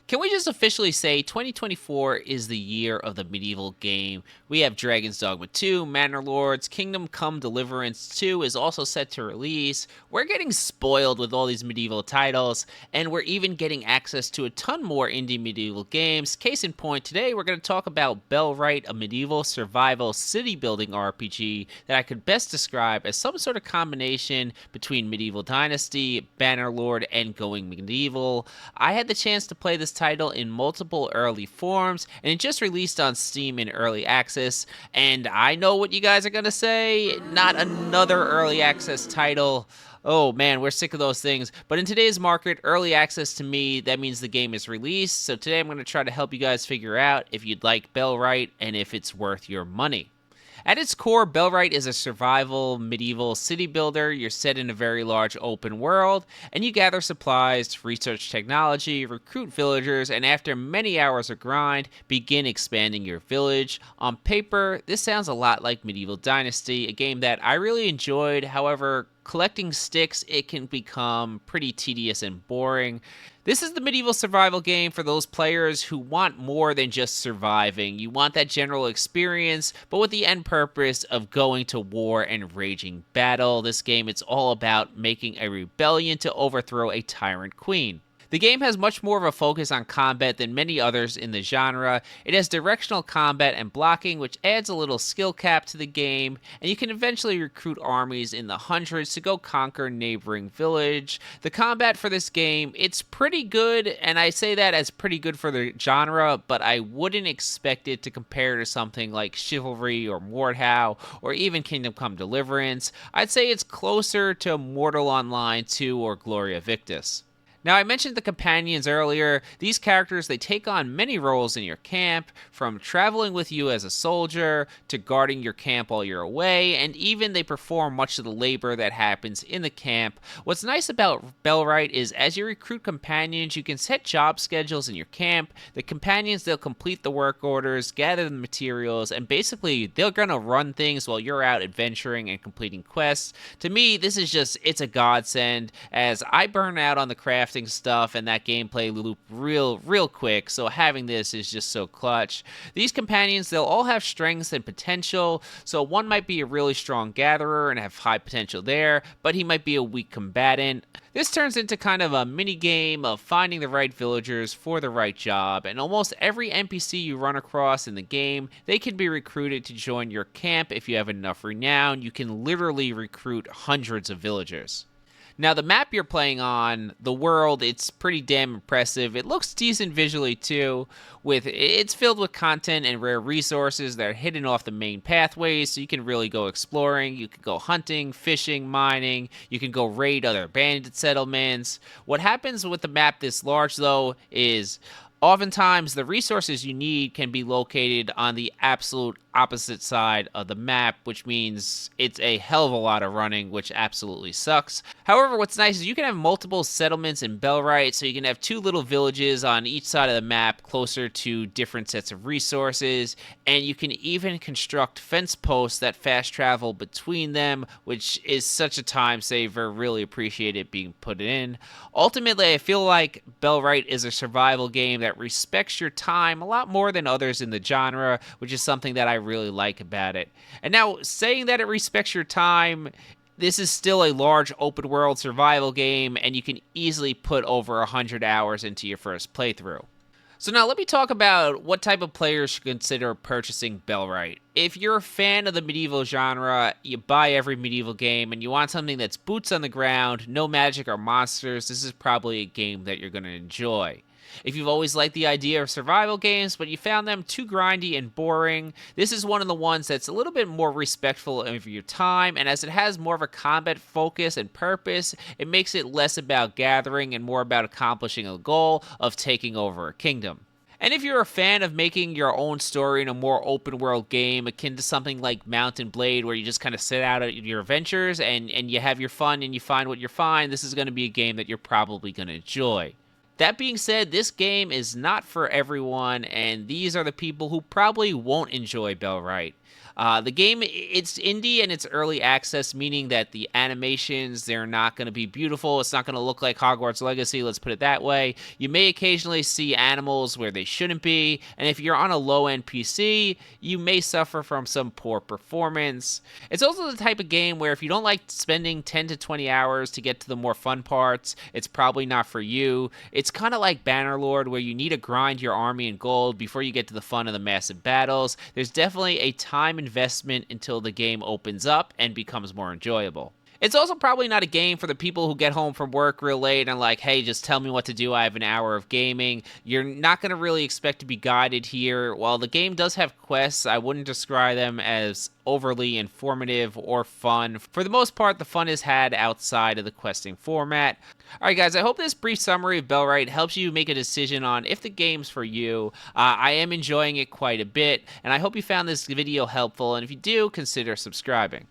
Can we just officially say 2024 is the year of the medieval game? We have Dragon's Dogma 2, Manor Lords, Kingdom Come Deliverance 2 is also set to release. We're getting spoiled with all these medieval titles, and we're even getting access to a ton more indie medieval games. Case in point, today we're going to talk about Bellwright, a medieval survival city building RPG that I could best describe as some sort of combination between Medieval Dynasty, Bannerlord, and Going Medieval. I had the chance to play this title in multiple early forms, and it just released on Steam in early access. And I know what you guys are gonna say, not another early access title. Oh man, we're sick of those things. But in today's market, early access to me, that means the game is released. So today I'm going to try to help you guys figure out if you'd like Bellwright and if it's worth your money. At its core, Bellwright is a survival medieval city builder. You're set in a very large open world, and you gather supplies, research technology, recruit villagers, and after many hours of grind, begin expanding your village. On paper, this sounds a lot like Medieval Dynasty, a game that I really enjoyed. However, collecting sticks, it can become pretty tedious and boring. This is the medieval survival game for those players who want more than just surviving. You want that general experience, but with the end purpose of going to war and raging battle. This game, it's all about making a rebellion to overthrow a tyrant queen. The game has much more of a focus on combat than many others in the genre. It has directional combat and blocking, which adds a little skill cap to the game, and you can eventually recruit armies in the hundreds to go conquer neighboring village. The combat for this game, it's pretty good, and I say that as pretty good for the genre, but I wouldn't expect it to compare to something like Chivalry or Mordhau or even Kingdom Come Deliverance. I'd say it's closer to Mortal Online 2 or Gloria Victis. Now, I mentioned the companions earlier. These characters, they take on many roles in your camp, from traveling with you as a soldier, to guarding your camp while you're away, and even they perform much of the labor that happens in the camp. What's nice about Bellwright is as you recruit companions, you can set job schedules in your camp. The companions, they'll complete the work orders, gather the materials, and basically they're gonna run things while you're out adventuring and completing quests. To me, this is just, it's a godsend, as I burn out on the crafting stuff and that gameplay loop real quick, so having this is just so clutch. These companions, they'll all have strengths and potential, so one might be a really strong gatherer and have high potential there, but he might be a weak combatant. This turns into kind of a mini game of finding the right villagers for the right job, and almost every NPC you run across in the game, they can be recruited to join your camp if you have enough renown. You can literally recruit hundreds of villagers. Now, the map you're playing on, the world, it's pretty damn impressive. It looks decent visually, too. It's filled with content and rare resources that are hidden off the main pathways, so you can really go exploring. You can go hunting, fishing, mining. You can go raid other bandit settlements. What happens with the map this large, though, is oftentimes the resources you need can be located on the absolute opposite side of the map, which means it's a hell of a lot of running, which absolutely sucks. However, what's nice is you can have multiple settlements in Bellwright, so you can have two little villages on each side of the map closer to different sets of resources, and you can even construct fence posts that fast travel between them, which is such a time saver. Really appreciate it being put in. Ultimately, I feel like Bellwright is a survival game that respects your time a lot more than others in the genre, which is something that I really like about it. And now, saying that it respects your time, this is still a large open world survival game, and you can easily put over 100 hours into your first playthrough. So now let me talk about what type of players should consider purchasing Bellwright. If you're a fan of the medieval genre, you buy every medieval game, and you want something that's boots on the ground, no magic or monsters, this is probably a game that you're going to enjoy. If you've always liked the idea of survival games, but you found them too grindy and boring, this is one of the ones that's a little bit more respectful of your time, and as it has more of a combat focus and purpose, it makes it less about gathering and more about accomplishing a goal of taking over a kingdom. And if you're a fan of making your own story in a more open world game, akin to something like Mount and Blade, where you just kind of set out at your adventures and you have your fun and you find what you find, this is going to be a game that you're probably going to enjoy. That being said, this game is not for everyone, and these are the people who probably won't enjoy Bellwright. The game, it's indie and it's early access, meaning that the animations, they're not going to be beautiful. It's not going to look like Hogwarts Legacy, let's put it that way. You may occasionally see animals where they shouldn't be, and if you're on a low-end PC, you may suffer from some poor performance. It's also the type of game where if you don't like spending 10 to 20 hours to get to the more fun parts, it's probably not for you. It's kind of like Bannerlord, where you need to grind your army in gold before you get to the fun of the massive battles. There's definitely a time investment until the game opens up and becomes more enjoyable. It's also probably not a game for the people who get home from work real late and like, hey, just tell me what to do. I have an hour of gaming. You're not going to really expect to be guided here. While the game does have quests, I wouldn't describe them as overly informative or fun. For the most part, the fun is had outside of the questing format. Alright guys, I hope this brief summary of Bellwright helps you make a decision on if the game's for you. I am enjoying it quite a bit, and I hope you found this video helpful, and if you do, consider subscribing.